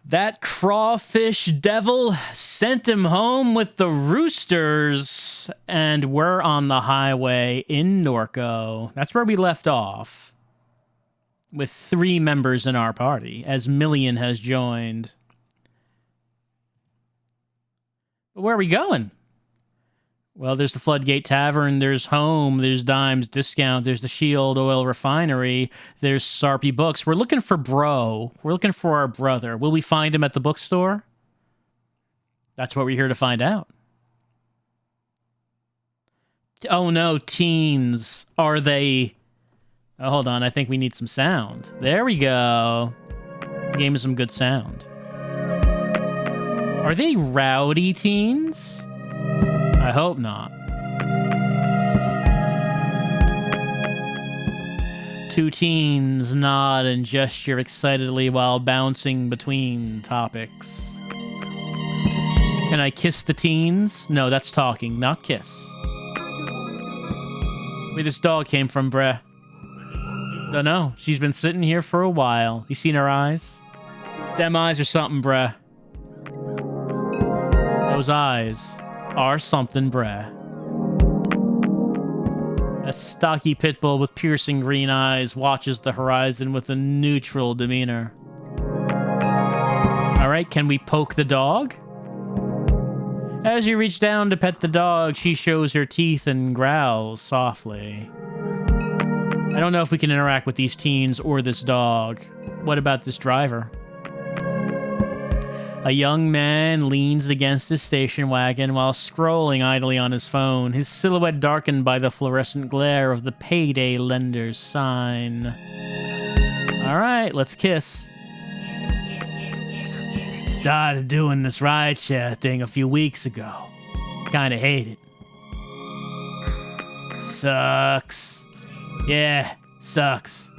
That crawfish devil sent him home with the roosters, and we're on the highway in Norco. That's where we left off, with 3 members in our party, as Million has joined. But where are we going? Well, there's the Floodgate Tavern, there's Home, there's Dimes Discount, there's the Shield Oil Refinery, there's Sarpy Books. We're looking for Bro. We're looking for our brother. Will we find him at the bookstore? That's what we're here to find out. Oh no, teens. Are they... Oh, hold on, I think we need some sound. There we go. Game is some good sound. Are they rowdy teens? I hope not. 2 teens nod and gesture excitedly while bouncing between topics. Can I kiss the teens? No, that's talking, not kiss. Where this dog came from, bruh? Dunno. She's been sitting here for a while. You seen her eyes? Them eyes are something, bruh. Those eyes are something, bruh. A stocky pit bull with piercing green eyes watches the horizon with a neutral demeanor. Alright, can we poke the dog? As you reach down to pet the dog, she shows her teeth and growls softly. I don't know if we can interact with these teens or this dog. What about this driver? A young man leans against his station wagon while scrolling idly on his phone, his silhouette darkened by the fluorescent glare of the payday lender's sign. Alright, let's kiss. Started doing this rideshare thing a few weeks ago. Kinda hate it. Sucks. Yeah, sucks.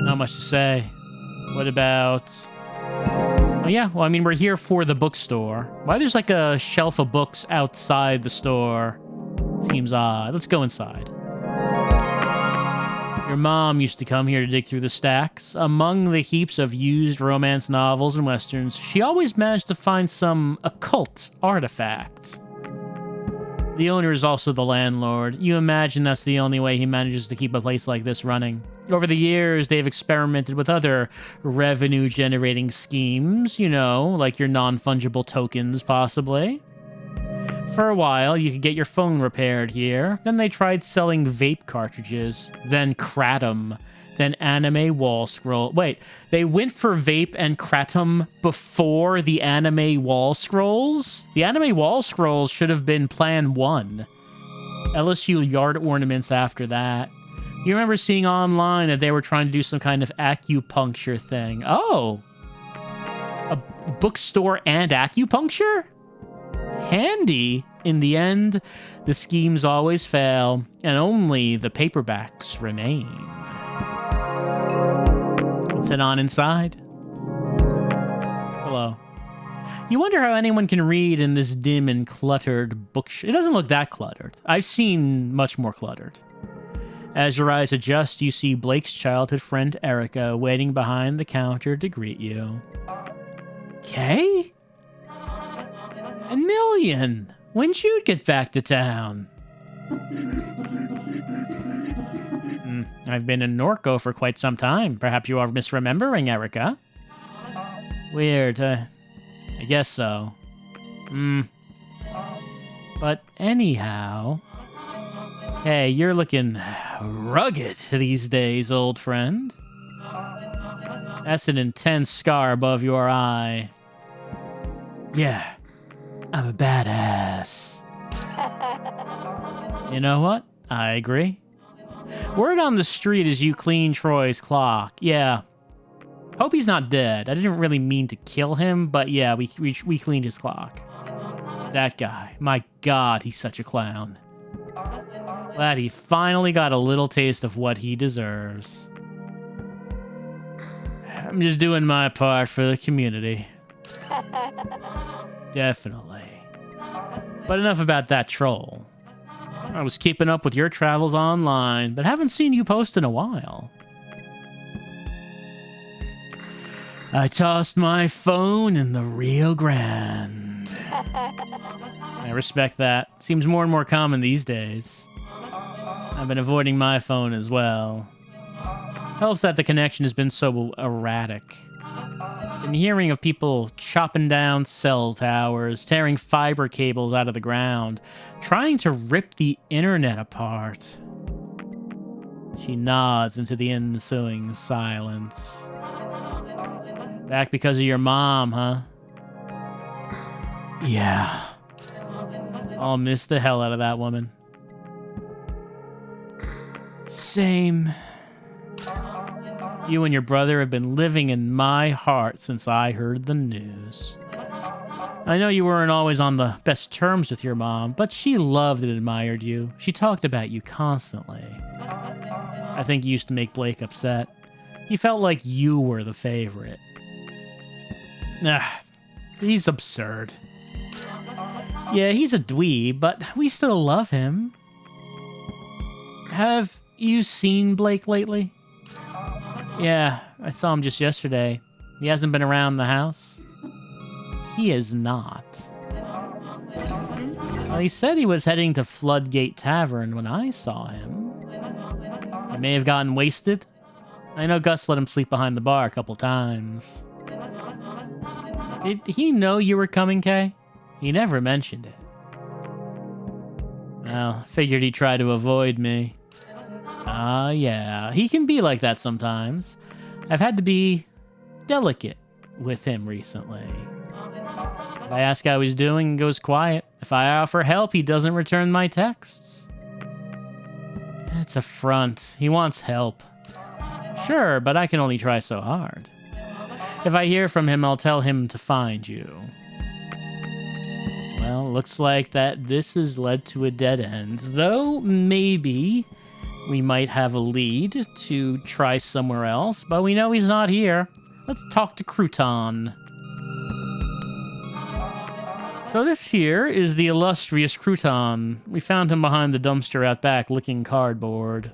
Not much to say. What about... Oh yeah, well, I mean, we're here for the bookstore. Why there's like a shelf of books outside the store? Seems odd. Let's go inside. Your mom used to come here to dig through the stacks. Among the heaps of used romance novels and westerns, she always managed to find some occult artifact. The owner is also the landlord. You imagine that's the only way he manages to keep a place like this running. Over the years, they've experimented with other revenue-generating schemes, you know, like your non-fungible tokens, possibly. For a while, you could get your phone repaired here. Then they tried selling vape cartridges, then Kratom, then anime wall scroll. Wait, they went for vape and Kratom before the anime wall scrolls? The anime wall scrolls should have been Plan 1. LSU yard ornaments after that. You remember seeing online that they were trying to do some kind of acupuncture thing. Oh! A bookstore and acupuncture? Handy. In the end, the schemes always fail, and only the paperbacks remain. Let's head on inside. Hello. You wonder how anyone can read in this dim and cluttered bookshop. It doesn't look that cluttered. I've seen much more cluttered. As your eyes adjust, you see Blake's childhood friend Erica waiting behind the counter to greet you. Kay? A Million! When'd you get back to town? I've been in Norco for quite some time. Perhaps you are misremembering, Erica. Weird. I guess so. But anyhow... Hey, you're looking rugged these days, old friend. That's an intense scar above your eye. Yeah, I'm a badass. You know what? I agree. Word on the street is you clean Troy's clock. Yeah. Hope he's not dead. I didn't really mean to kill him, but yeah, we cleaned his clock. That guy. My God, he's such a clown. Glad he finally got a little taste of what he deserves. I'm just doing my part for the community. Definitely. But enough about that troll. I was keeping up with your travels online, but haven't seen you post in a while. I tossed my phone in the Rio Grande. I respect that. Seems more and more common these days. I've been avoiding my phone as well. Helps that the connection has been so erratic. Been hearing of people chopping down cell towers, tearing fiber cables out of the ground, trying to rip the internet apart. She nods into the ensuing silence. Back because of your mom, huh? Yeah. I'll miss the hell out of that woman. Same. You and your brother have been living in my heart since I heard the news. I know you weren't always on the best terms with your mom, but she loved and admired you. She talked about you constantly. I think you used to make Blake upset. He felt like you were the favorite. He's absurd. Yeah, he's a dweeb, but we still love him. Have you seen Blake lately? Yeah, I saw him just yesterday. He hasn't been around the house? He is not. Well, he said he was heading to Floodgate Tavern when I saw him. He may have gotten wasted. I know Gus let him sleep behind the bar a couple times. Did he know you were coming, Kay? He never mentioned it. Well, figured he'd try to avoid me. Yeah, he can be like that sometimes. I've had to be delicate with him recently. If I ask how he's doing, he goes quiet. If I offer help, he doesn't return my texts. It's a front. He wants help. Sure, but I can only try so hard. If I hear from him, I'll tell him to find you. Well, looks like that this has led to a dead end. Though, maybe we might have a lead to try somewhere else, but we know he's not here. Let's talk to Crouton. So this here is the illustrious Crouton. We found him behind the dumpster out back, licking cardboard.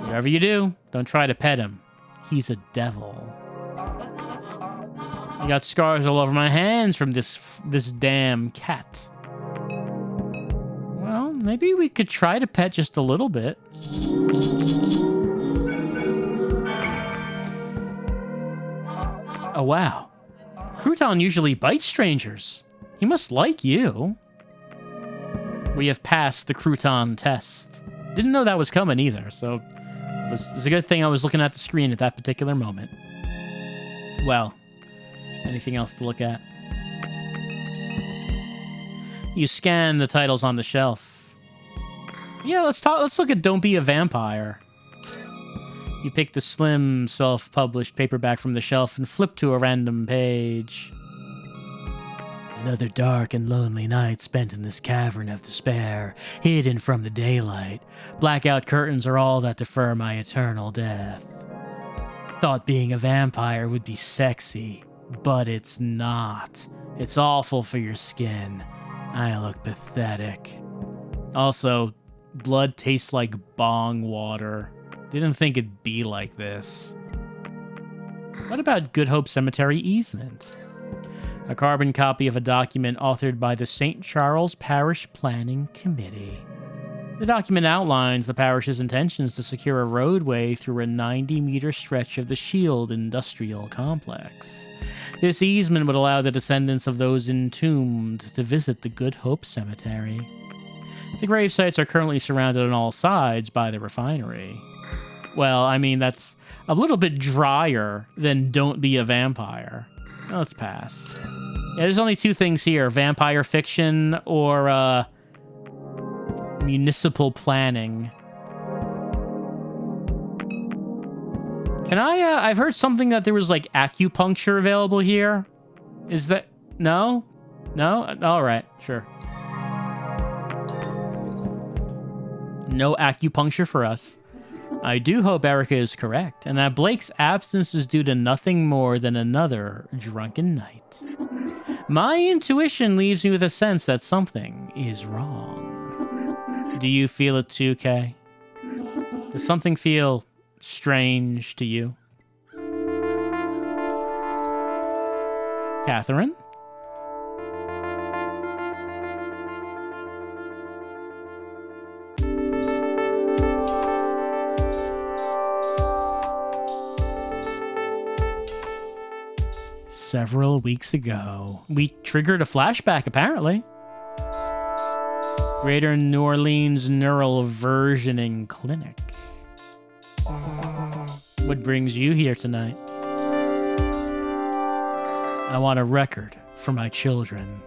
Whatever you do, don't try to pet him. He's a devil. I got scars all over my hands from this damn cat. Well, maybe we could try to pet just a little bit. Oh, wow. Crouton usually bites strangers. He must like you. We have passed the Crouton test. Didn't know that was coming either, so it was a good thing I was looking at the screen at that particular moment. Well, anything else to look at? You scan the titles on the shelf. Yeah, let's look at Don't Be a Vampire. You pick the slim, self-published paperback from the shelf and flip to a random page. Another dark and lonely night spent in this cavern of despair, hidden from the daylight. Blackout curtains are all that defer my eternal death. Thought being a vampire would be sexy, but it's not. It's awful for your skin. I look pathetic. Also, blood tastes like bong water. Didn't think it'd be like this. What about Good Hope Cemetery easement? A carbon copy of a document authored by the St. Charles Parish Planning Committee. The document outlines the parish's intentions to secure a roadway through a 90-meter stretch of the Shield Industrial Complex. This easement would allow the descendants of those entombed to visit the Good Hope Cemetery. The grave sites are currently surrounded on all sides by the refinery. Well, I mean, that's a little bit drier than Don't Be a Vampire. Let's pass. Yeah, there's only two things here. Vampire fiction or municipal planning. Can I've heard something that there was like acupuncture available here. Is that, no? No? All right, sure. No acupuncture for us. I do hope Erica is correct, and that Blake's absence is due to nothing more than another drunken night. My intuition leaves me with a sense that something is wrong. Do you feel it too, Kay? Does something feel strange to you? Catherine? Several weeks ago, we triggered a flashback, apparently. Greater New Orleans Neural Versioning Clinic. What brings you here tonight? I want a record for my children.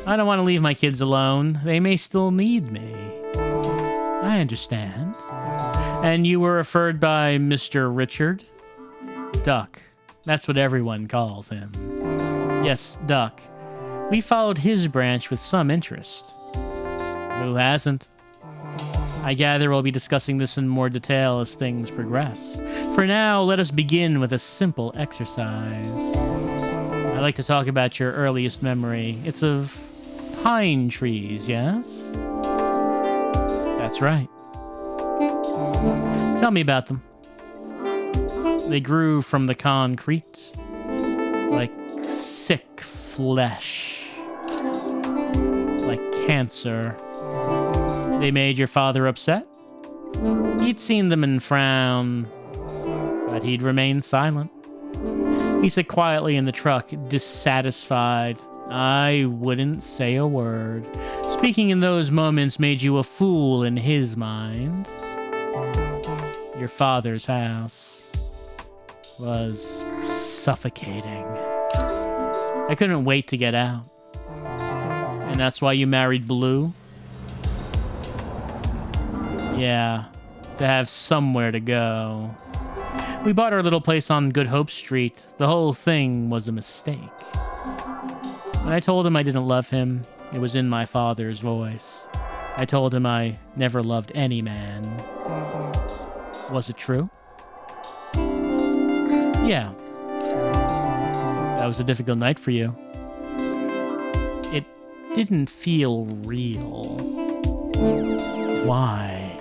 I don't want to leave my kids alone. They may still need me. I understand. And you were referred by Mr. Richard? Duck. That's what everyone calls him. Yes, Duck. We followed his branch with some interest. Who hasn't? I gather we'll be discussing this in more detail as things progress. For now, let us begin with a simple exercise. I'd like to talk about your earliest memory. It's of pine trees, yes? That's right. Tell me about them. They grew from the concrete, like sick flesh, like cancer. They made your father upset? He'd seen them and frown, but he'd remain silent. He sat quietly in the truck, dissatisfied. I wouldn't say a word. Speaking in those moments made you a fool in his mind. Your father's house was suffocating. I couldn't wait to get out. And that's why you married Blue? Yeah, to have somewhere to go. We bought our little place on Good Hope Street. The whole thing was a mistake. When I told him I didn't love him, it was in my father's voice. I told him I never loved any man. Was it true? Yeah. That was a difficult night for you. It didn't feel real. Why?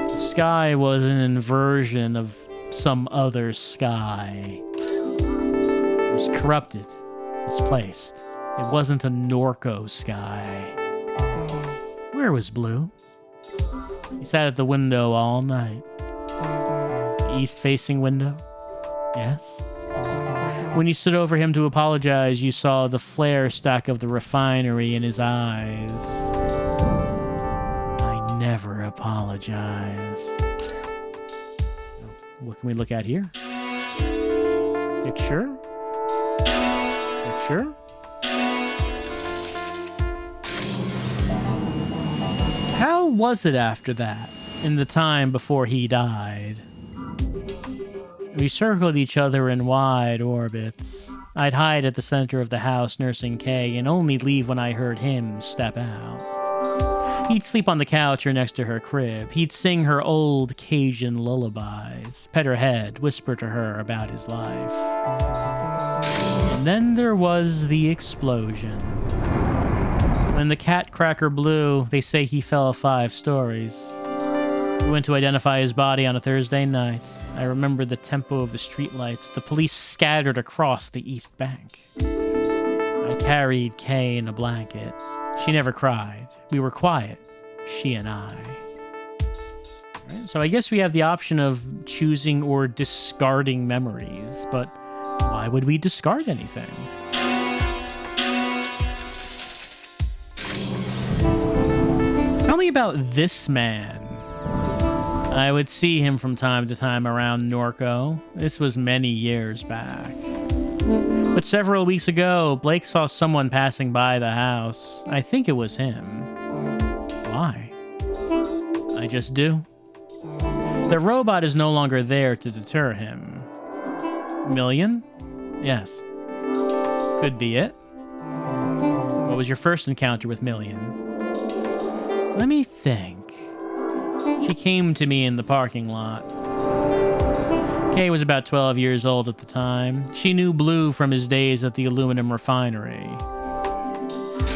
The sky was an inversion of some other sky. It was corrupted, misplaced. It wasn't a Norco sky. Where was Blue? He sat at the window all night. The east-facing window? Yes. When you stood over him to apologize, you saw the flare stack of the refinery in his eyes. I never apologized. What can we look at here? Picture? Picture? How was it after that, in the time before he died? We circled each other in wide orbits. I'd hide at the center of the house nursing Kay and only leave when I heard him step out. He'd sleep on the couch or next to her crib. He'd sing her old Cajun lullabies, pet her head, whisper to her about his life. And then there was the explosion. When the cat cracker blew, they say he fell 5 stories. We went to identify his body on a Thursday night. I remember the tempo of the streetlights. The police scattered across the East Bank. I carried Kay in a blanket. She never cried. We were quiet, she and I. Right, so I guess we have the option of choosing or discarding memories, but why would we discard anything? Tell me about this man. I would see him from time to time around Norco. This was many years back. But several weeks ago, Blake saw someone passing by the house. I think it was him. Why? I just do. The robot is no longer there to deter him. Million? Yes. Could be it. What was your first encounter with Million? Let me think. She came to me in the parking lot. Kay was about 12 years old at the time. She knew Blue from his days at the aluminum refinery.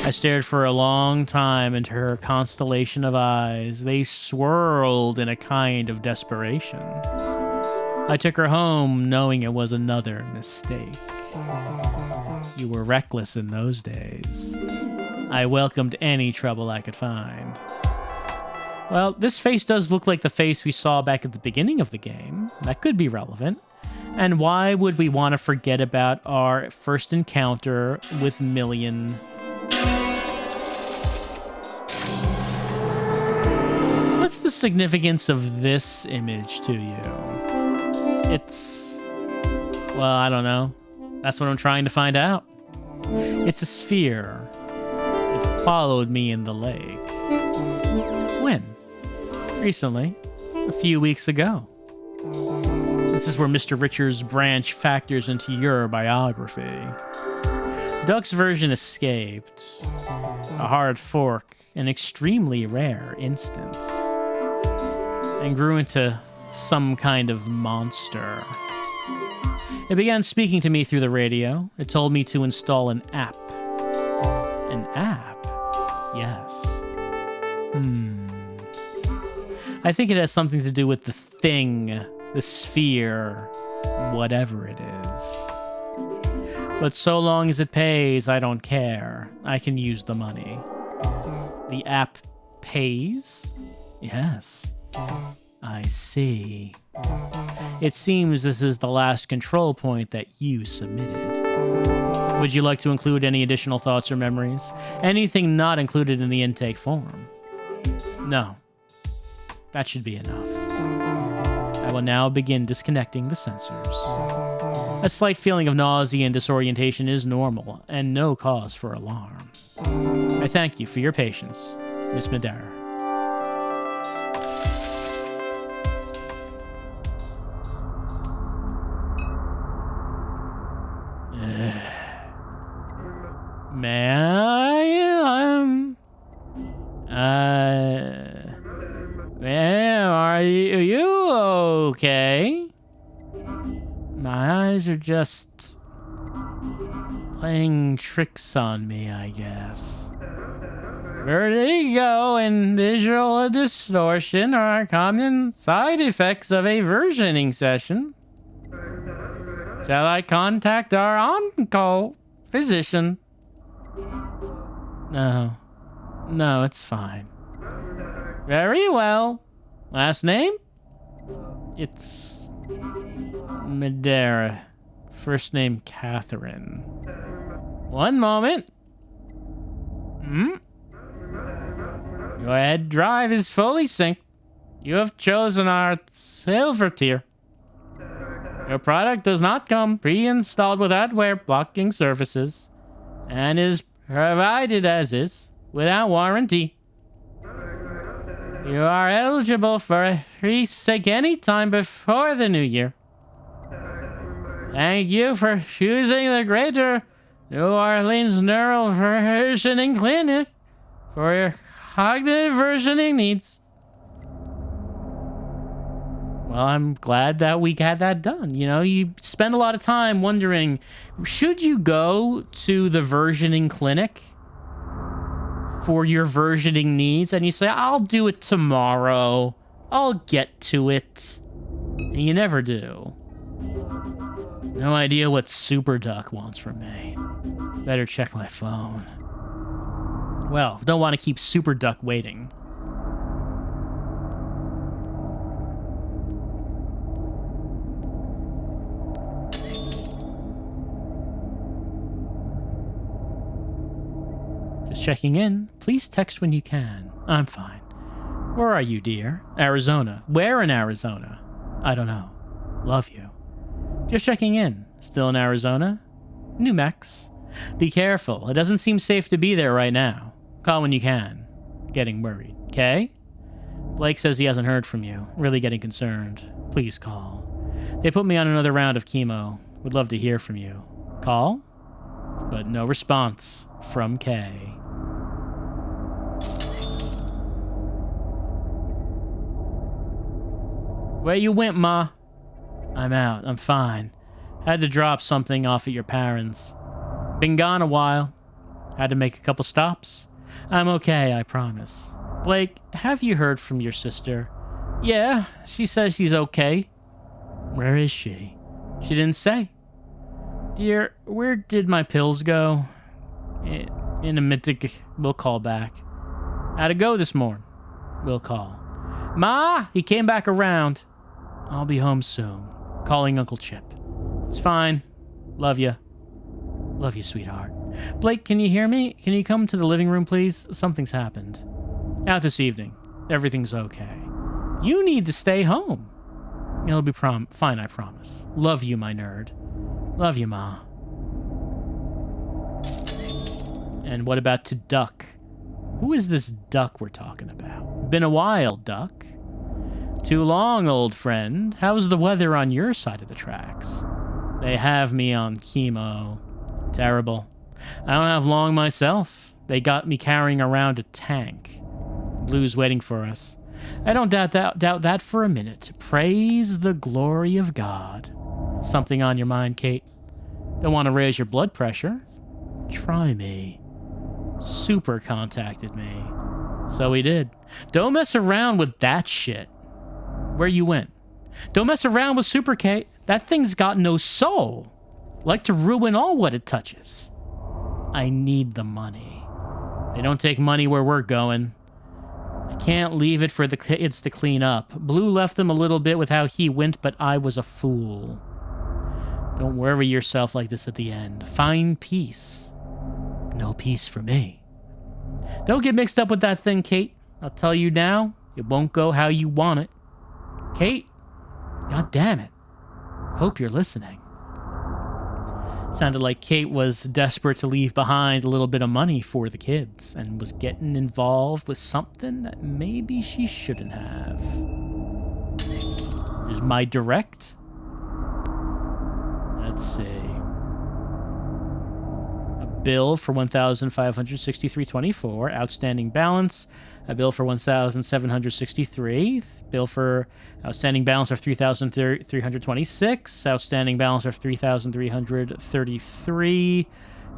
I stared for a long time into her constellation of eyes. They swirled in a kind of desperation. I took her home knowing it was another mistake. You were reckless in those days. I welcomed any trouble I could find. Well, this face does look like the face we saw back at the beginning of the game. That could be relevant. And why would we want to forget about our first encounter with Million? What's the significance of this image to you? It's... well, I don't know. That's what I'm trying to find out. It's a sphere. It followed me in the lake. When? Recently. A few weeks ago. This is where Mr. Richards' branch factors into your biography. Duck's version escaped. A hard fork, an extremely rare instance. And grew into some kind of monster. It began speaking to me through the radio. It told me to install an app. An app? Yes. I think it has something to do with the thing, the sphere, whatever it is. But so long as it pays, I don't care. I can use the money. The app pays? Yes. I see. It seems this is the last control point that you submitted. Would you like to include any additional thoughts or memories? Anything not included in the intake form? No. That should be enough. I will now begin disconnecting the sensors. A slight feeling of nausea and disorientation is normal, and no cause for alarm. I thank you for your patience, Miss Madera. Ma'am, are you okay? My eyes are just playing tricks on me, I guess. Vertigo and visual distortion are common side effects of a versioning session. Shall I contact our on-call physician? No, it's fine. Very well. Last name? It's Madera. First name Catherine. One moment. Your head drive is fully synced. You have chosen our silver tier. Your product does not come pre-installed with adware blocking surfaces and is provided as is without warranty. You are eligible for a free SIG anytime before the new year. Thank you for choosing the Greater New Orleans Neural Versioning Clinic for your cognitive versioning needs. Well, I'm glad that we got that done. You know, you spend a lot of time wondering, should you go to the versioning clinic for your versioning needs? And you say, I'll do it tomorrow. I'll get to it. And you never do. No idea what Super Duck wants from me. Better check my phone. Well, don't want to keep Super Duck waiting. Checking in. Please text when you can. I'm fine. Where are you, dear? Arizona. Where in Arizona? I don't know. Love you. Just checking in. Still in Arizona? New Mex. Be careful. It doesn't seem safe to be there right now. Call when you can. Getting worried. Okay? Blake says he hasn't heard from you. Really getting concerned. Please call. They put me on another round of chemo. Would love to hear from you. Call? But no response from Kay. Where you went, Ma? I'm out. I'm fine. Had to drop something off at your parents'. Been gone a while. Had to make a couple stops. I'm okay, I promise. Blake, have you heard from your sister? Yeah, she says she's okay. Where is she? She didn't say. Dear, where did my pills go? In a minute, we'll call back. How'd it go this morning? We'll call. Ma, he came back around. I'll be home soon. Calling Uncle Chip. It's fine. Love you. Love you, sweetheart. Blake, can you hear me? Can you come to the living room, please? Something's happened. Out this evening. Everything's okay. You need to stay home. It'll be fine, I promise. Love you, my nerd. Love you, Ma. And what about to Duck? Who is this Duck we're talking about? Been a while, Duck. Too long, old friend. How's the weather on your side of the tracks? They have me on chemo. Terrible. I don't have long myself. They got me carrying around a tank. Blue's waiting for us. I don't doubt that for a minute. Praise the glory of God. Something on your mind, Kate? Don't want to raise your blood pressure? Try me. Super contacted me. So he did. Don't mess around with that shit. Where you went? Don't mess around with Super Kate. That thing's got no soul. Like to ruin all what it touches. I need the money. They don't take money where we're going. I can't leave it for the kids to clean up. Blue left them a little bit with how he went, but I was a fool. Don't worry yourself like this at the end. Find peace. No peace for me. Don't get mixed up with that thing, Kate. I'll tell you now, it won't go how you want it. Kate? God damn it. Hope you're listening. Sounded like Kate was desperate to leave behind a little bit of money for the kids and was getting involved with something that maybe she shouldn't have. Here's my direct. Let's see. A bill for $1,563.24, outstanding balance. A bill for $1,763. Bill for outstanding balance of $3,326. Outstanding balance of $3,333.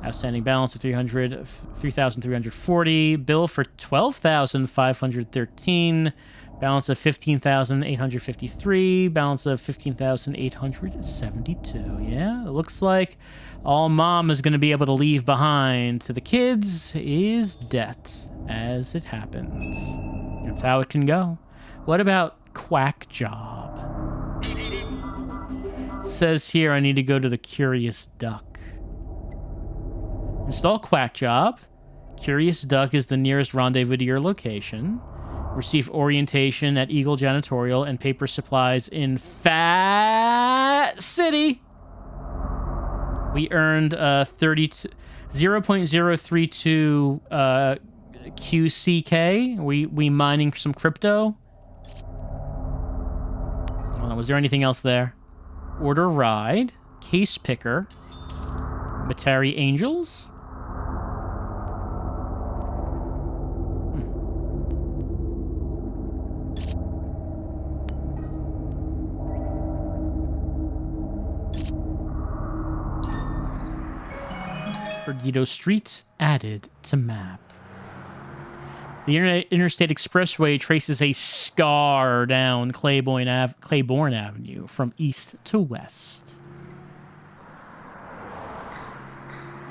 Outstanding balance of $3,340. Bill for $12,513. Balance of $15,853. Balance of $15,872. Yeah, it looks like all Mom is going to be able to leave behind to the kids is debt, as it happens. That's how it can go. What about Quack Job? Says here I need to go to the Curious Duck. Install Quack Job. Curious Duck is the nearest rendezvous to your location. Receive orientation at Eagle Janitorial and paper supplies in Fat City. We earned 0.032 QCK. We mining some crypto. Was there anything else there? Order ride. Case picker. Matari Angels. Perdido Street added to map. The Interstate Expressway traces a scar down Claiborne Avenue from east to west.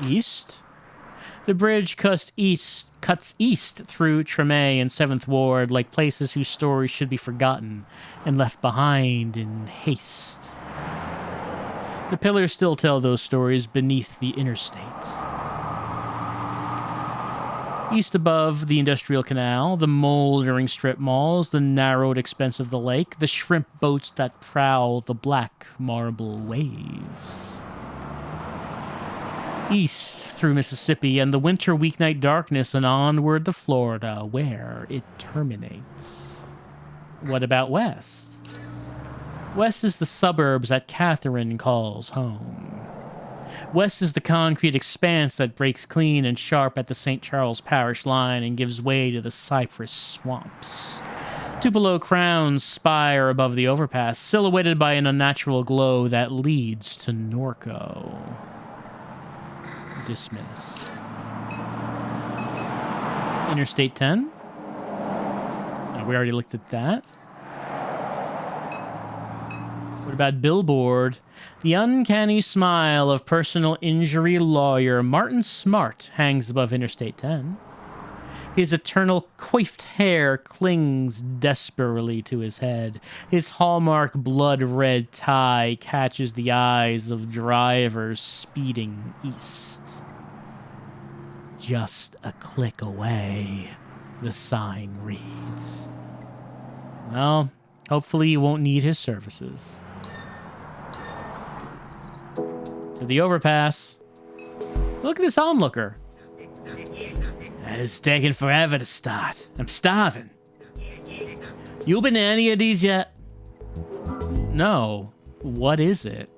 East? The bridge cuts east through Tremay and 7th Ward like places whose stories should be forgotten and left behind in haste. The pillars still tell those stories beneath the interstate. East above the Industrial Canal, the moldering strip malls, the narrowed expanse of the lake, the shrimp boats that prowl the black marble waves. East through Mississippi and the winter weeknight darkness and onward to Florida, where it terminates. What about west? West is the suburbs that Catherine calls home. West is the concrete expanse that breaks clean and sharp at the St. Charles Parish line and gives way to the cypress swamps. Tupelo crowns spire above the overpass, silhouetted by an unnatural glow that leads to Norco. Dismiss. Interstate 10. We already looked at that. What about Billboard? The uncanny smile of personal injury lawyer Martin Smart hangs above Interstate 10. His eternal coiffed hair clings desperately to his head. His hallmark blood-red tie catches the eyes of drivers speeding east. Just a click away, the sign reads. Well, hopefully you won't need his services. To the overpass. Look at this onlooker. It's taking forever to start. I'm starving. You been to any of these yet? No. What is it?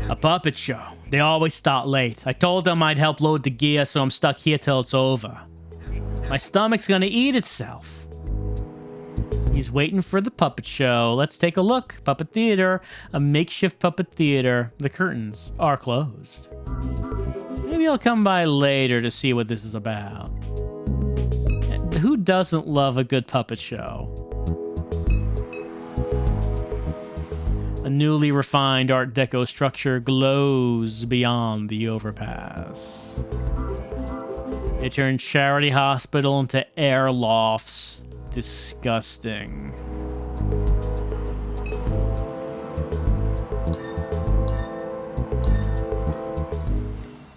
A puppet show. They always start late. I told them I'd help load the gear, so I'm stuck here till it's over. My stomach's gonna eat itself. He's waiting for the puppet show. Let's take a look. Puppet theater. A makeshift puppet theater. The curtains are closed. Maybe I'll come by later to see what this is about. Who doesn't love a good puppet show? A newly refined Art Deco structure glows beyond the overpass. They turned Charity Hospital into air lofts. Disgusting.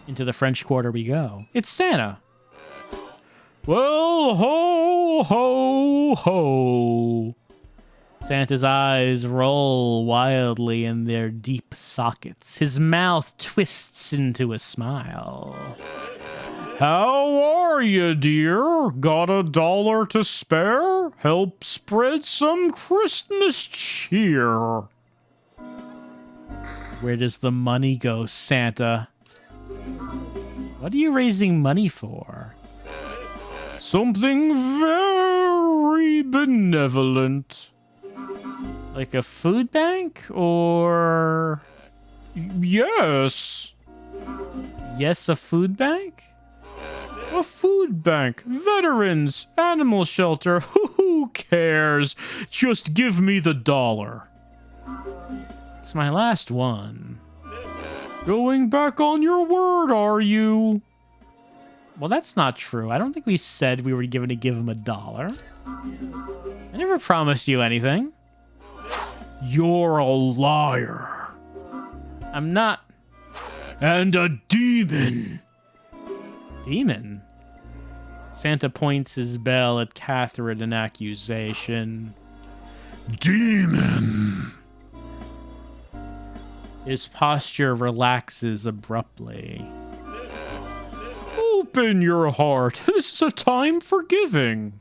Into the French Quarter we go. It's Santa. Well, ho, ho, ho. Santa's eyes roll wildly in their deep sockets. His mouth twists into a smile. How are you, dear? Got $1 to spare? Help spread some Christmas cheer. Where does the money go, Santa? What are you raising money for? Something very benevolent. Like a food bank? Or... Yes. Yes, a food bank? A food bank, veterans, animal shelter, who cares? Just give me the $1. It's my last one. Going back on your word, are you? Well, that's not true. I don't think we said we were going to give him $1. I never promised you anything. You're a liar. I'm not. And a demon. Demon? Santa points his bell at Catherine in accusation. Demon! His posture relaxes abruptly. Open your heart. This is a time for giving.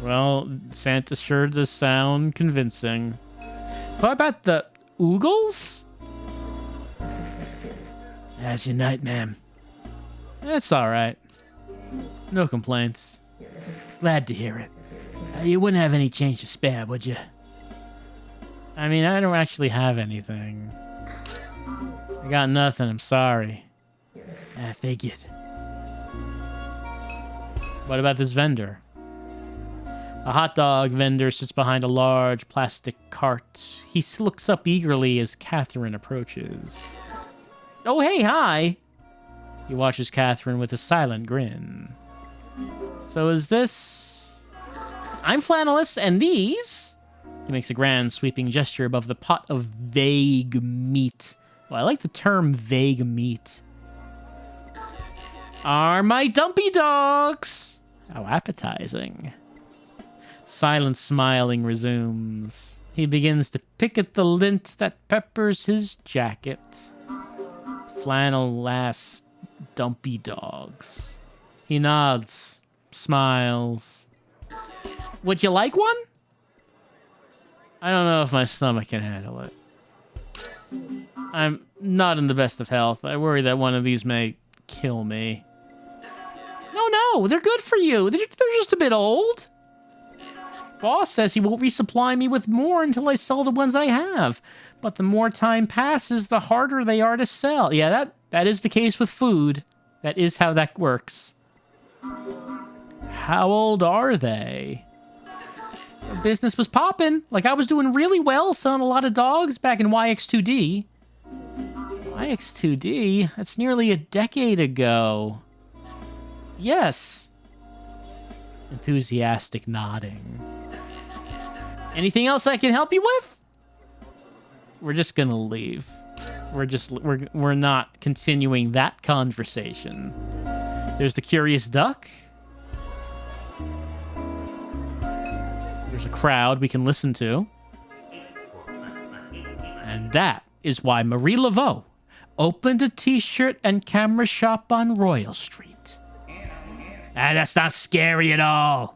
Well, Santa sure does sound convincing. What about the oogles? How's your night, ma'am? That's all right. No complaints. Glad to hear it. You wouldn't have any change to spare, would you? I mean, I don't actually have anything. I got nothing, I'm sorry. I figured. What about this vendor? A hot dog vendor sits behind a large plastic cart. He looks up eagerly as Catherine approaches. Oh, hey, hi! He watches Catherine with a silent grin. So is this... I'm Flannelist, and these... He makes a grand sweeping gesture above the pot of vague meat. Well, I like the term vague meat. Are my dumpy dogs! How appetizing. Silent smiling resumes. He begins to pick at the lint that peppers his jacket. Flannel lass dumpy dogs. He nods, smiles. Would you like one? I don't know if my stomach can handle it. I'm not in the best of health. I worry that one of these may kill me. No, they're good for you. They're just a bit old. Boss says he won't resupply me with more until I sell the ones I have. But the more time passes, the harder they are to sell. Yeah, that is the case with food. That is how that works. How old are they? Business was popping. Like, I was doing really well selling a lot of dogs back in YX2D. YX2D? That's nearly a decade ago. Yes. Enthusiastic nodding. Anything else I can help you with? We're just gonna leave. We're not continuing that conversation. There's the curious duck. There's a crowd we can listen to. And that is why Marie Laveau opened a t-shirt and camera shop on Royal Street. That's not scary at all.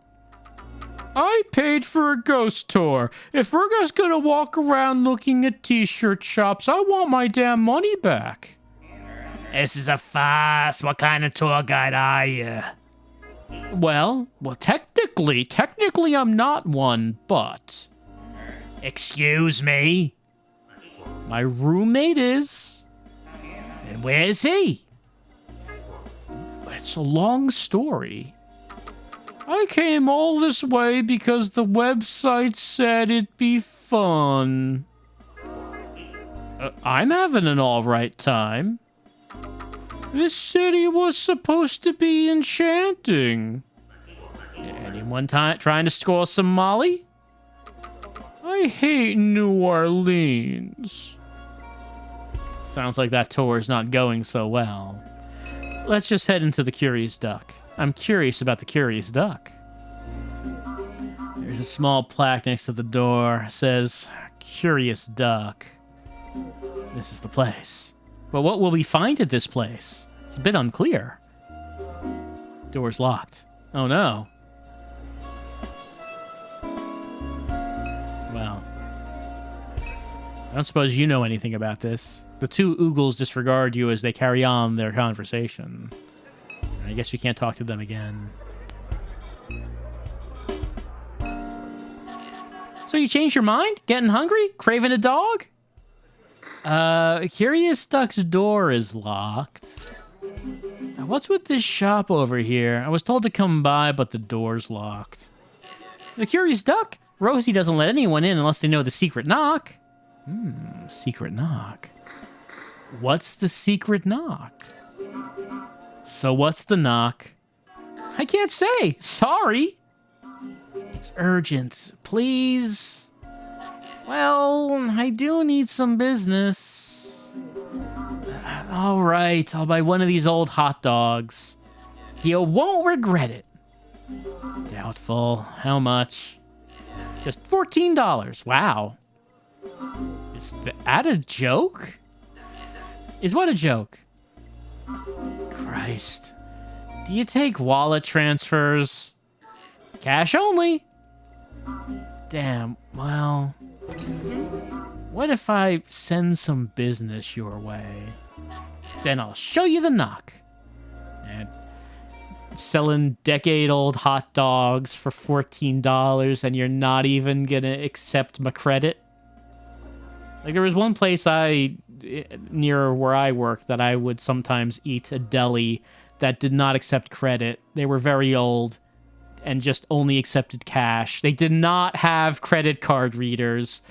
I paid for a ghost tour. If we're just gonna walk around looking at t-shirt shops, I want my damn money back. This is a farce. What kind of tour guide are you? Well, technically I'm not one, but... Excuse me? My roommate is... And where's he? It's a long story. I came all this way because the website said it'd be fun. I'm having an alright time. This city was supposed to be enchanting. Anyone trying to score some Molly? I hate New Orleans. Sounds like that tour's not going so well. Let's just head into the Curious Duck. I'm curious about the Curious Duck. There's a small plaque next to the door. It says, Curious Duck. This is the place. But what will we find at this place? It's a bit unclear. Door's locked. Oh no. Well, I don't suppose you know anything about this. The two oogles disregard you as they carry on their conversation. I guess we can't talk to them again. So you changed your mind? Getting hungry? Craving a dog? Curious Duck's door is locked. What's with this shop over here? I was told to come by, but the door's locked. The Curious Duck? Rosie doesn't let anyone in unless they know the secret knock. Secret knock. What's the secret knock? So what's the knock? I can't say. Sorry. It's urgent. Please. Well, I do need some business. All right, I'll buy one of these old hot dogs. You won't regret it. Doubtful. How much? Just $14. Wow. Is that a joke? Is what a joke? Christ. Do you take wallet transfers? Cash only. Damn, well... What if I send some business your way? Then I'll show you the knock. And selling decade-old hot dogs for $14 and you're not even gonna accept my credit? Like, there was one place near where I work that I would sometimes eat, a deli that did not accept credit. They were very old and just only accepted cash. They did not have credit card readers,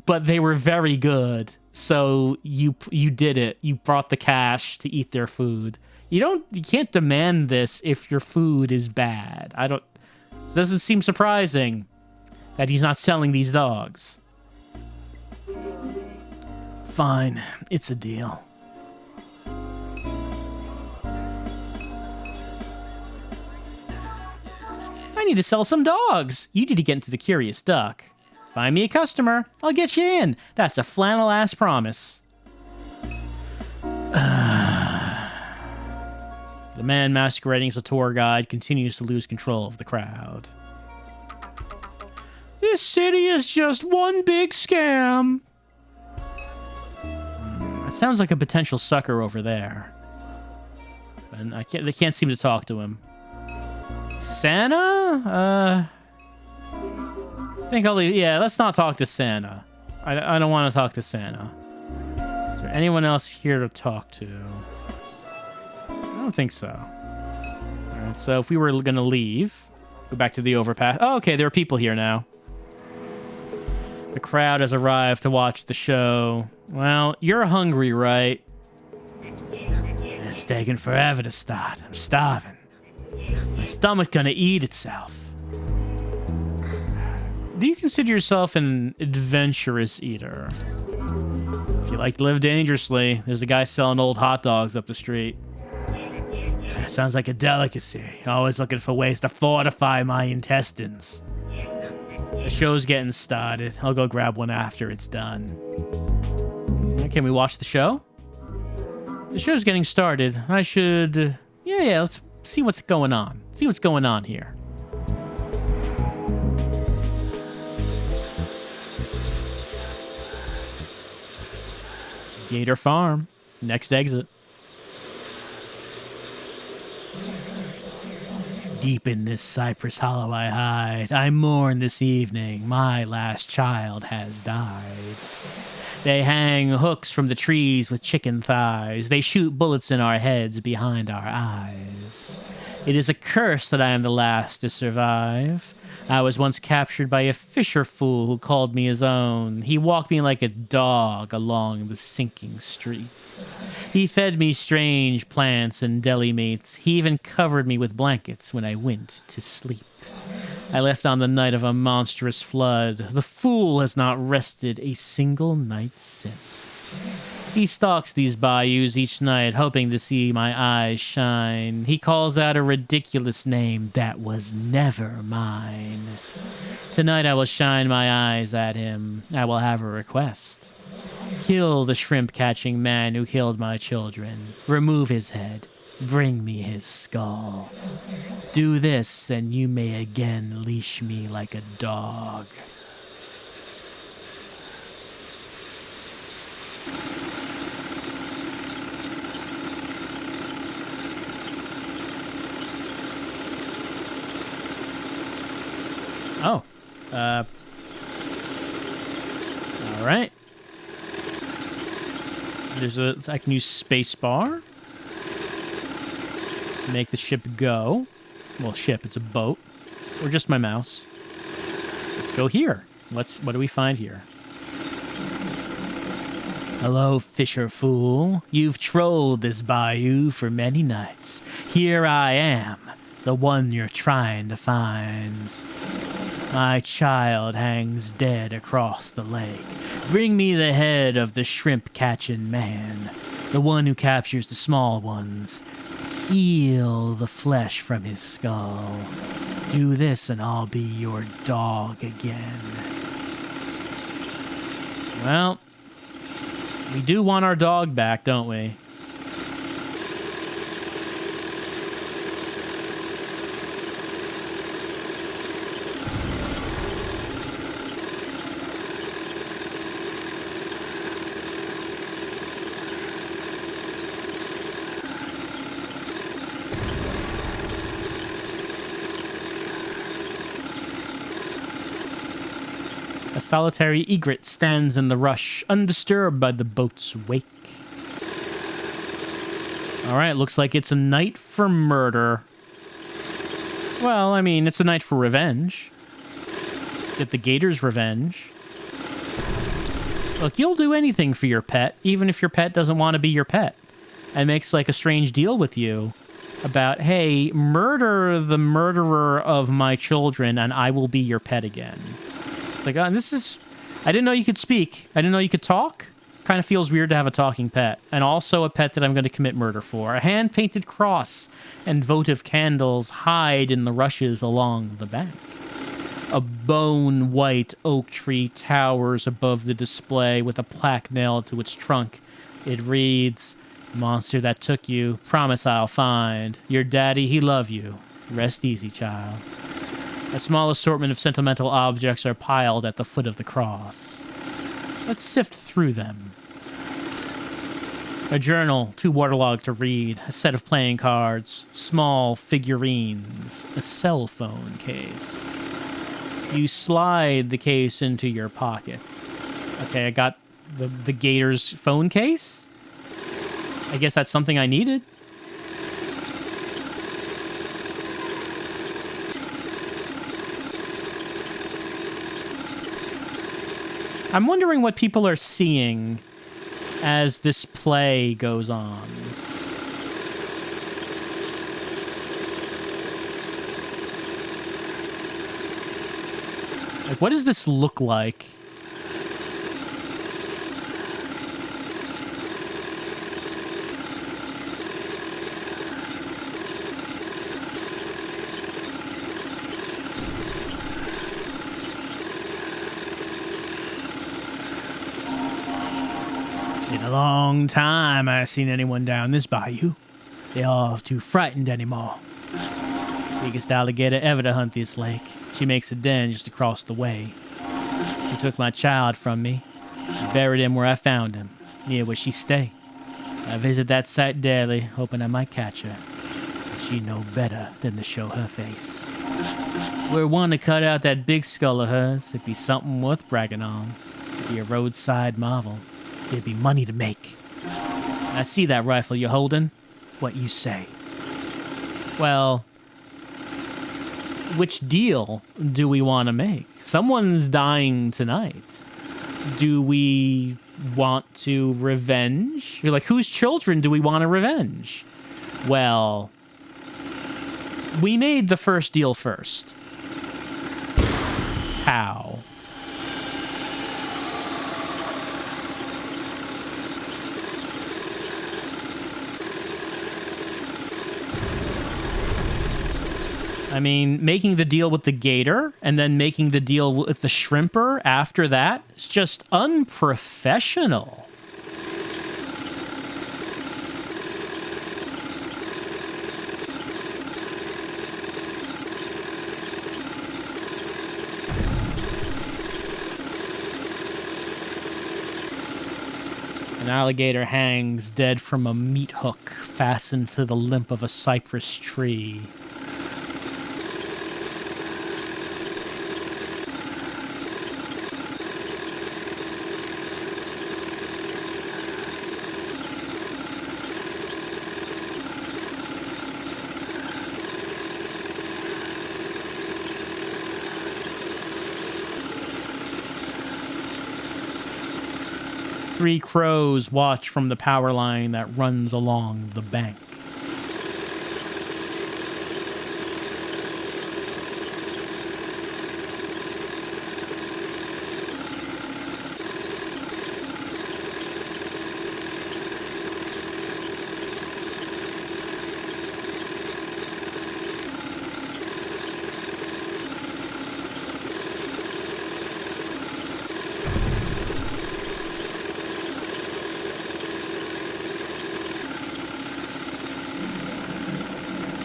but they were very good. So you did it. You brought the cash to eat their food. You can't demand this if your food is bad. It doesn't seem surprising that he's not selling these dogs. Fine, it's a deal. I need to sell some dogs. You need to get into the Curious Duck. Find me a customer. I'll get you in. That's a flannel-ass promise. The man masquerading as a tour guide continues to lose control of the crowd. This city is just one big scam. That sounds like a potential sucker over there. And they can't seem to talk to him. Santa? I think I'll leave. Yeah, let's not talk to Santa. I don't want to talk to Santa. Is there anyone else here to talk to? I don't think so. All right, so if we were going to leave, go back to the overpass. Oh, okay, there are people here now. The crowd has arrived to watch the show. Well, you're hungry, right? It's taking forever to start. I'm starving. My stomach's gonna eat itself. Do you consider yourself an adventurous eater? If you like to live dangerously, there's a guy selling old hot dogs up the street. Sounds like a delicacy. Always looking for ways to fortify my intestines. The show's getting started. I'll go grab one after it's done. Can we watch the show? The show's getting started. I should... Yeah, let's see what's going on. See what's going on here. Gator Farm. Next exit. Deep in this cypress hollow I hide. I mourn this evening. My last child has died. They hang hooks from the trees with chicken thighs. They shoot bullets in our heads behind our eyes. It is a curse that I am the last to survive. I was once captured by a fisher fool who called me his own. He walked me like a dog along the sinking streets. He fed me strange plants and deli meats. He even covered me with blankets when I went to sleep. I left on the night of a monstrous flood. The fool has not rested a single night since. He stalks these bayous each night, hoping to see my eyes shine. He calls out a ridiculous name that was never mine. Tonight I will shine my eyes at him. I will have a request. Kill the shrimp-catching man who killed my children. Remove his head. Bring me his skull. Do this, and you may again leash me like a dog. Oh. All right. I can use spacebar. Make the ship go. Well, ship, it's a boat. Or just my mouse. Let's go here. What do we find here? Hello, fisher fool. You've trolled this bayou for many nights. Here I am, the one you're trying to find. My child hangs dead across the lake. Bring me the head of the shrimp-catching man, the one who captures the small ones. Peel the flesh from his skull. Do this and I'll be your dog again. Well, we do want our dog back, don't we? A solitary egret stands in the rush, undisturbed by the boat's wake. All right, looks like it's a night for murder. Well, I mean, it's a night for revenge. Get the gator's revenge. Look, you'll do anything for your pet, even if your pet doesn't want to be your pet. And makes like a strange deal with you about, hey, murder the murderer of my children and I will be your pet again. It's like, oh, I didn't know you could speak. I didn't know you could talk. Kind of feels weird to have a talking pet. And also a pet that I'm going to commit murder for. A hand-painted cross and votive candles hide in the rushes along the bank. A bone-white oak tree towers above the display with a plaque nailed to its trunk. It reads, "Monster that took you, promise I'll find. Your daddy, he love you. Rest easy, child." A small assortment of sentimental objects are piled at the foot of the cross. Let's sift through them. A journal, too waterlogged to read, a set of playing cards, small figurines, a cell phone case. You slide the case into your pocket. Okay, I got the gator's phone case? I guess that's something I needed. I'm wondering what people are seeing as this play goes on. Like, what does this look like? Been a long time I seen anyone down this bayou. They all too frightened anymore. Biggest alligator ever to hunt this lake. She makes a den just across the way. She took my child from me and buried him where I found him, near where she stay. I visit that site daily, hoping I might catch her. But she know better than to show her face. We're one to cut out that big skull of hers. It'd be something worth bragging on. It'd be a roadside marvel. There'd be money to make. I see that rifle you're holding. What you say? Well, which deal do we want to make? Someone's dying tonight. Do we want to revenge? You're like, whose children do we want to revenge? Well, we made the first deal first. How? I mean, making the deal with the gator and then making the deal with the shrimper after that is just unprofessional. An alligator hangs dead from a meat hook fastened to the limb of a cypress tree. Three crows watch from the power line that runs along the bank.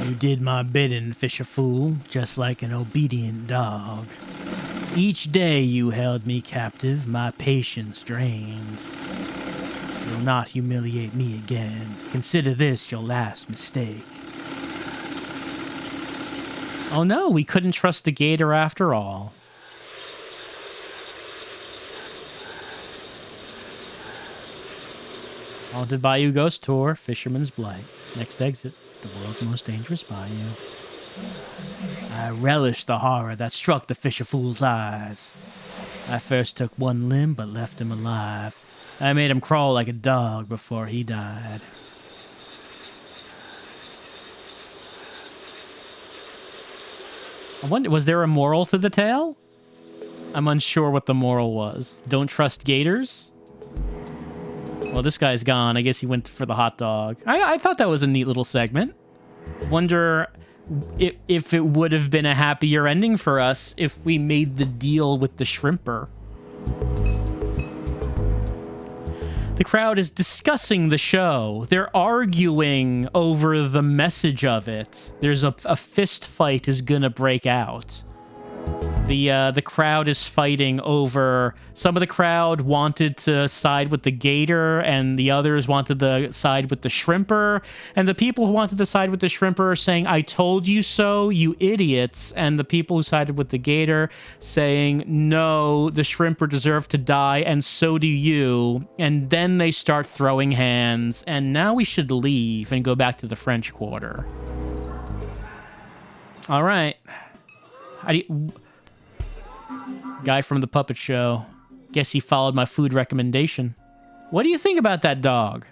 You did my bidding, fisher fool, just like an obedient dog. Each day you held me captive, my patience drained. You'll not humiliate me again. Consider this your last mistake. Oh no, we couldn't trust the gator after all. Haunted Bayou Ghost Tour, Fisherman's Blight. Next exit, the world's most dangerous bayou. I relish the horror that struck the fisher fool's eyes. I first took one limb, but left him alive. I made him crawl like a dog before he died. I wonder, was there a moral to the tale? I'm unsure what the moral was. Don't trust gators? Well, this guy's gone. I guess he went for the hot dog. I thought that was a neat little segment. Wonder if it would have been a happier ending for us if we made the deal with the shrimper. The crowd is discussing the show. They're arguing over the message of it. There's a fist fight is gonna break out. The crowd is fighting over... Some of the crowd wanted to side with the gator, and the others wanted to side with the shrimper. And the people who wanted to side with the shrimper are saying, I told you so, you idiots. And the people who sided with the gator saying, no, the shrimper deserved to die, and so do you. And then they start throwing hands, and now we should leave and go back to the French Quarter. All right. How do you... Guy from the puppet show. Guess he followed my food recommendation. What do you think about that dog?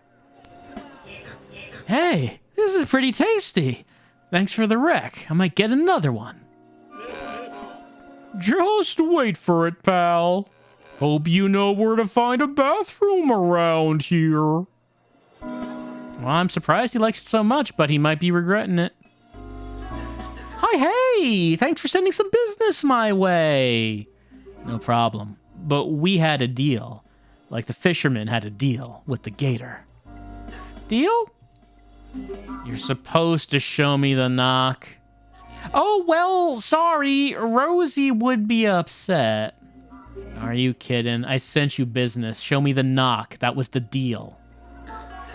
Hey, this is pretty tasty. Thanks for the rec. I might get another one. Just wait for it, pal. Hope you know where to find a bathroom around here. Well, I'm surprised he likes it so much, but he might be regretting it. Hi, hey! Thanks for sending some business my way. No problem. But we had a deal. Like the fisherman had a deal with the gator. Deal? You're supposed to show me the knock. Oh, well, sorry. Rosie would be upset. Are you kidding? I sent you business. Show me the knock. That was the deal.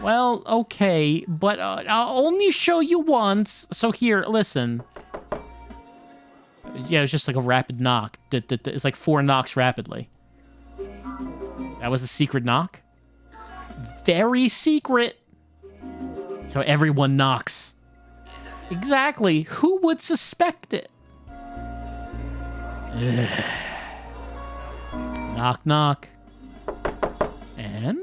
Well, okay, but I'll only show you once. So here, listen. Yeah, it's just like a rapid knock. It's like 4 knocks rapidly. That was a secret knock? Very secret. So everyone knocks. Exactly. Who would suspect it? Ugh. Knock, knock. And?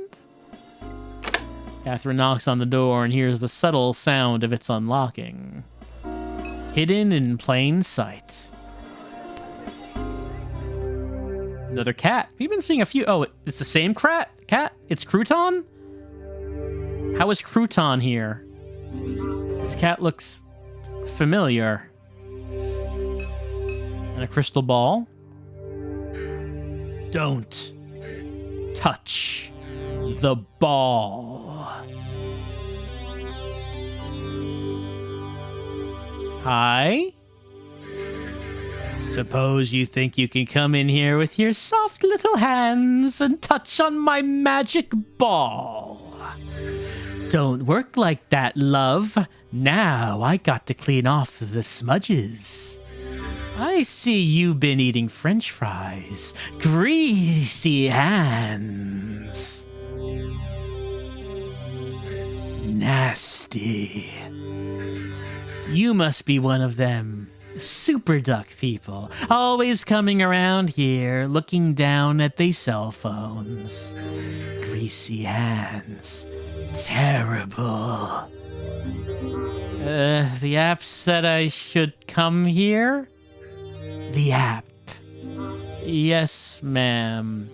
Catherine knocks on the door and hears the subtle sound of its unlocking. Hidden in plain sight. Another cat. We've been seeing a few. Oh, it's the same cat? It's Crouton? How is Crouton here? This cat looks familiar. And a crystal ball. Don't touch the ball. Hi? Suppose you think you can come in here with your soft little hands and touch on my magic ball. Don't work like that, love. Now I got to clean off the smudges. I see you've been eating French fries. Greasy hands. Nasty. You must be one of them super duck people, always coming around here, looking down at their cell phones. Greasy hands. Terrible. The app said I should come here? The app. Yes, ma'am.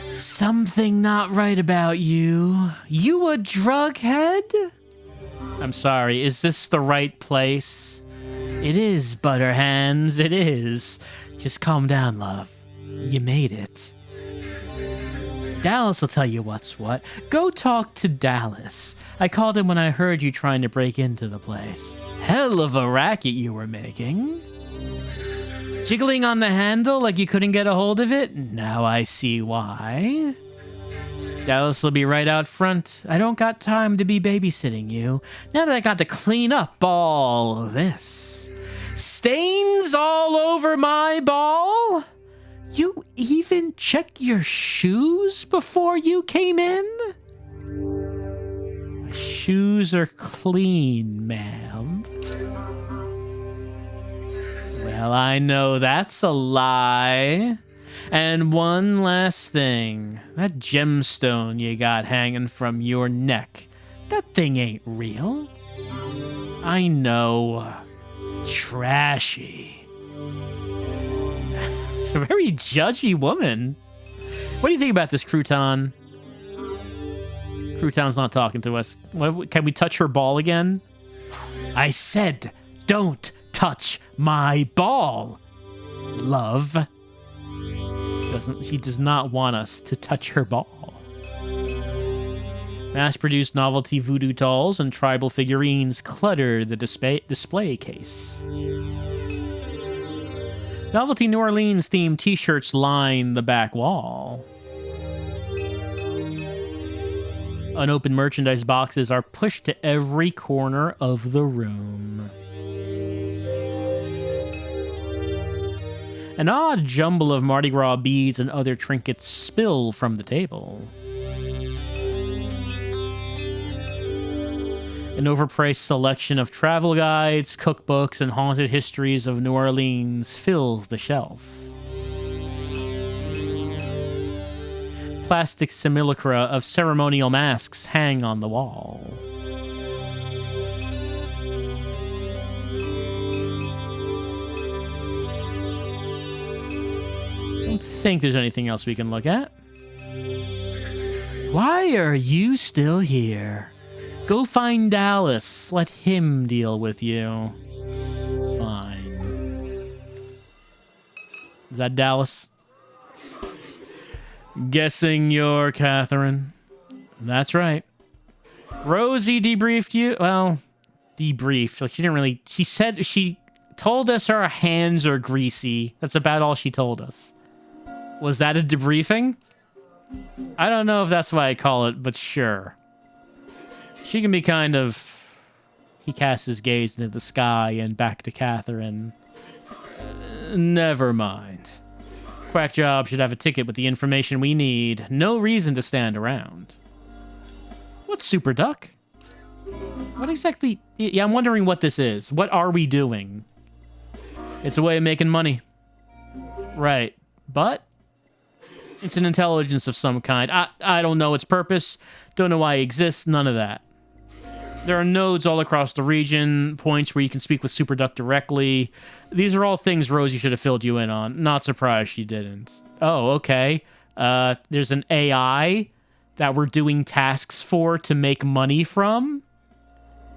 Something not right about you. You a drug head? I'm sorry, is this the right place? It is, Butterhands, it is. Just calm down, love. You made it. Dallas will tell you what's what. Go talk to Dallas. I called him when I heard you trying to break into the place. Hell of a racket you were making. Jiggling on the handle like you couldn't get a hold of it? Now I see why. Dallas will be right out front. I don't got time to be babysitting you. Now that I got to clean up all this. Stains all over my ball? You even check your shoes before you came in? My shoes are clean, ma'am. Well, I know that's a lie. And one last thing. That gemstone you got hanging from your neck, that thing ain't real. I know. Trashy. A very judgy woman. What do you think about this, Crouton? Crouton's not talking to us. Can we touch her ball again? I said, don't touch my ball, love. She does not want us to touch her ball. Mass-produced novelty voodoo dolls and tribal figurines clutter the display case. Novelty New Orleans-themed t-shirts line the back wall. Unopened merchandise boxes are pushed to every corner of the room. An odd jumble of Mardi Gras beads and other trinkets spill from the table. An overpriced selection of travel guides, cookbooks, and haunted histories of New Orleans fills the shelf. Plastic simulacra of ceremonial masks hang on the wall. I don't think there's anything else we can look at. Why are you still here? Go find Dallas. Let him deal with you. Fine. Is that Dallas? Guessing you're Catherine. That's right. Rosie debriefed you. Well, debriefed. Like, she didn't really... She told us our hands are greasy. That's about all she told us. Was that a debriefing? I don't know if that's what I call it, but sure. She can be kind of... He casts his gaze into the sky and back to Catherine. Never mind. Quack Job should have a ticket with the information we need. No reason to stand around. What's Super Duck? What exactly... Yeah, I'm wondering what this is. What are we doing? It's a way of making money. Right. But... it's an intelligence of some kind. I don't know its purpose. Don't know why it exists. None of that. There are nodes all across the region, points where you can speak with Super Duck directly. These are all things Rosie should have filled you in on. Not surprised she didn't. Oh, okay. There's an AI that we're doing tasks for to make money from.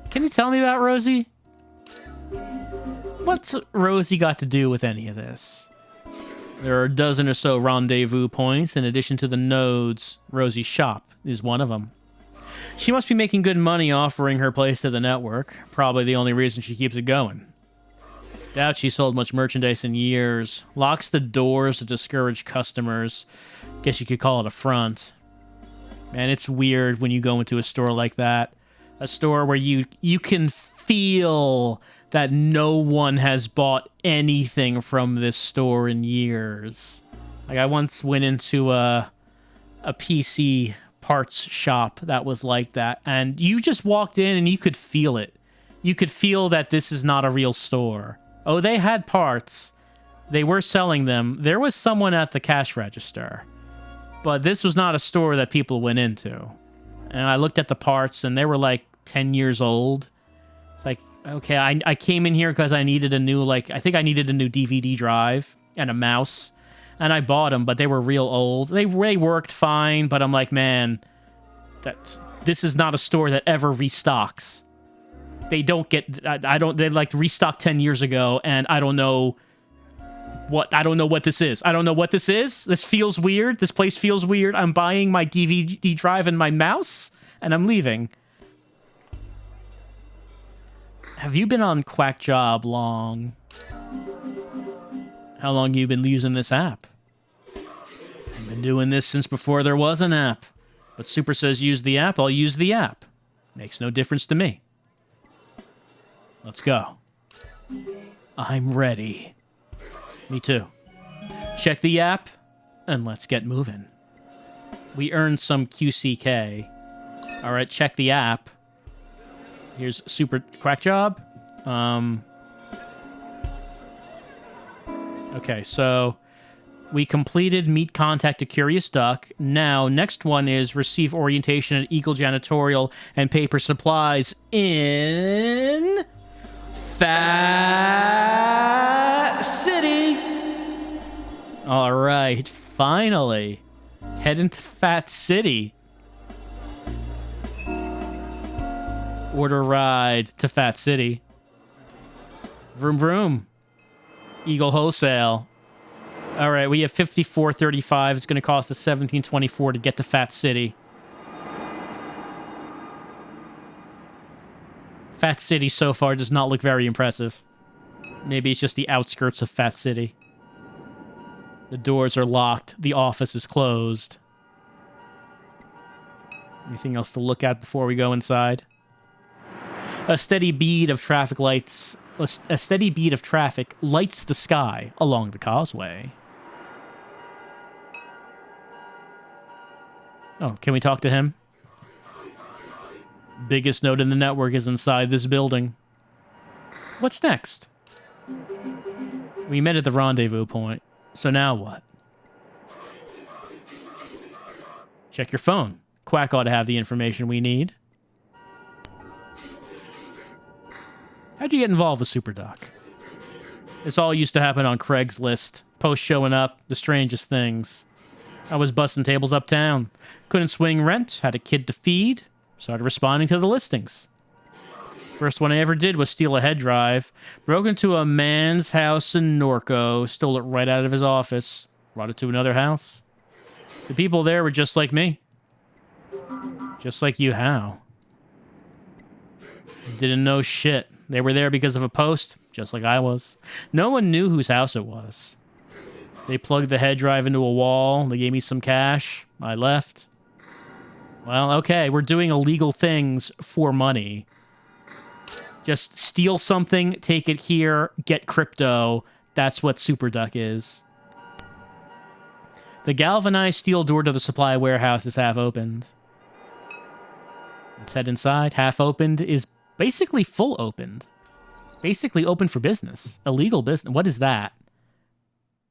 Can you tell me about Rosie? What's Rosie got to do with any of this? There are a dozen or so rendezvous points in addition to the nodes. Rosie's shop is one of them. She must be making good money offering her place to the network. Probably the only reason she keeps it going. Doubt she sold much merchandise in years. Locks the doors to discourage customers. Guess you could call it a front. Man, it's weird when you go into a store like that. A store where you can feel that no one has bought anything from this store in years. Like, I once went into a PC parts shop that was like that, and you just walked in and you could feel it. You could feel that this is not a real store. Oh, they had parts. They were selling them. There was someone at the cash register. But this was not a store that people went into. And I looked at the parts, and they were like 10 years old. It's like, okay, I came in here because I needed a new, I think I needed a new DVD drive and a mouse. And I bought them, but they were real old. They worked fine, but I'm like, man, this is not a store that ever restocks. They don't get, they restocked 10 years ago, and I don't know what this is. I don't know what this is. This feels weird. This place feels weird. I'm buying my DVD drive and my mouse, and I'm leaving. Have you been on Quack Job long? How long you been using this app? I've been doing this since before there was an app. But Super says use the app, I'll use the app. Makes no difference to me. Let's go. I'm ready. Me too. Check the app, and let's get moving. We earned some QCK. All right, check the app. Here's Super Quack Job. Okay, so we completed Meet Contact a Curious Duck. Now, next one is receive orientation at Eagle Janitorial and Paper Supplies in Fat City. All right, finally. Heading to Fat City. Order ride to Fat City. Vroom vroom. Eagle Wholesale. All right, we have 54.35. It's going to cost us 17.24 to get to Fat City. Fat City so far does not look very impressive. Maybe it's just the outskirts of Fat City. The doors are locked. The office is closed. Anything else to look at before we go inside? A steady bead of traffic lights lights the sky along the causeway. Oh, can we talk to him? Biggest node in the network is inside this building. What's next? We met at the rendezvous point. So now what? Check your phone. Quack ought to have the information we need. How'd you get involved with SuperDoc? This all used to happen on Craigslist. Posts showing up, the strangest things. I was busting tables uptown. Couldn't swing rent, had a kid to feed. Started responding to the listings. First one I ever did was steal a head drive. Broke into a man's house in Norco, stole it right out of his office, brought it to another house. The people there were just like me. Just like you, how? Didn't know shit. They were there because of a post, just like I was. No one knew whose house it was. They plugged the head drive into a wall. They gave me some cash. I left. Well, okay, we're doing illegal things for money. Just steal something, take it here, get crypto. That's what SuperDuck is. The galvanized steel door to the supply warehouse is half opened. Let's head inside. Half opened is basically full opened. Basically open for business. Illegal business. What is that?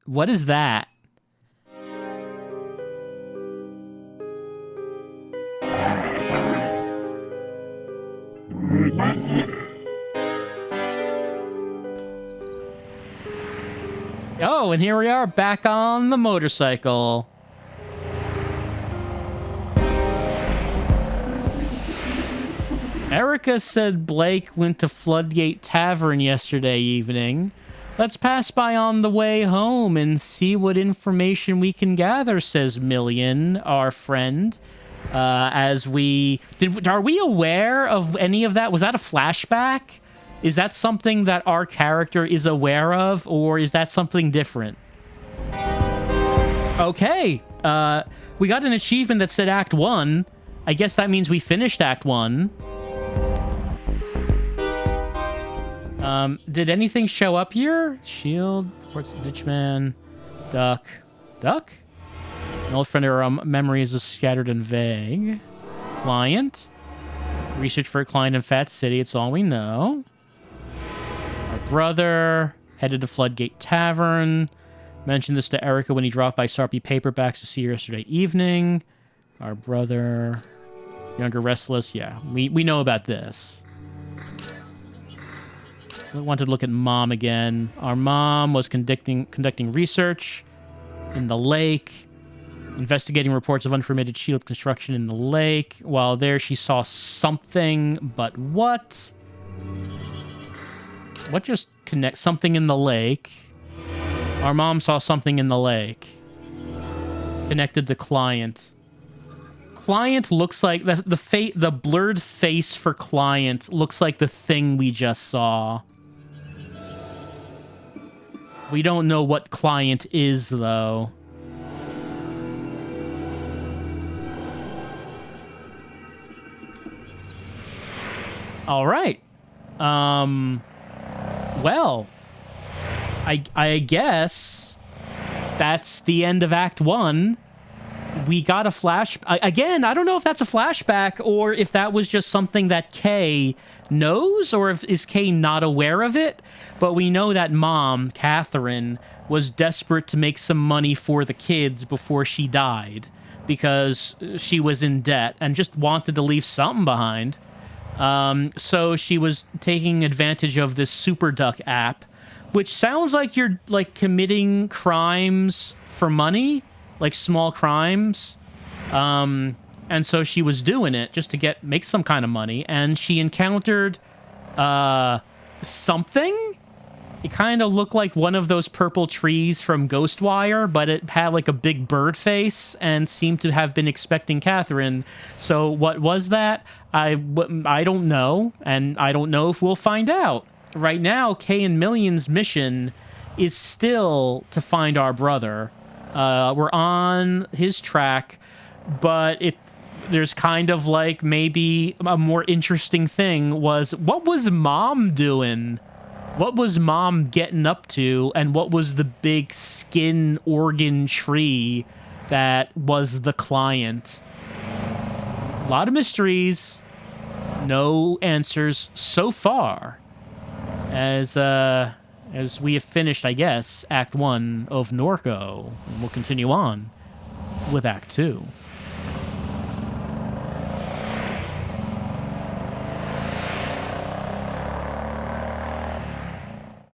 What is that? Oh, and here we are back on the motorcycle. Erica said Blake went to Floodgate Tavern yesterday evening. Let's pass by on the way home and see what information we can gather, says Million, our friend. Are we aware of any of that? Was that a flashback? Is that something that our character is aware of, or is that something different? Okay, we got an achievement that said Act 1. I guess that means we finished Act 1. Did anything show up here? Shield, Ports of Ditchman, Duck. Duck? An old friend of our memories is scattered and vague. Client. Research for a client in Fat City, it's all we know. Our brother headed to Floodgate Tavern. Mentioned this to Erica when he dropped by Sarpy Paperbacks to see her yesterday evening. Our brother, Younger Restless, yeah, we know about this. I wanted to look at Mom again. Our mom was conducting research in the lake, investigating reports of unpermitted shield construction in the lake. While there, she saw something, but what? What just connect something in the lake? Our mom saw something in the lake. Connected the client. Client looks like the blurred face for client looks like the thing we just saw. We don't know what client is, though. All right. Well, I guess that's the end of Act 1. We got a flash... Again, I don't know if that's a flashback or if that was just something that Kay knows, or if is Kay not aware of it. But we know that Mom, Catherine, was desperate to make some money for the kids before she died because she was in debt and just wanted to leave something behind. So she was taking advantage of this SuperDuck app, which sounds like you're like committing crimes for money, like small crimes. And so she was doing it just to make some kind of money, and she encountered something. It kind of looked like one of those purple trees from Ghostwire, but it had like a big bird face and seemed to have been expecting Catherine. So what was that? I don't know, and I don't know if we'll find out. Right now, Kay and Million's mission is still to find our brother. We're on his track, but there's kind of like maybe a more interesting thing was, what was Mom doing? What was Mom getting up to, and what was the big skin organ tree that was the client? A lot of mysteries. No answers so far, as we have finished, I guess, Act 1 of Norco. And we'll continue on with Act 2.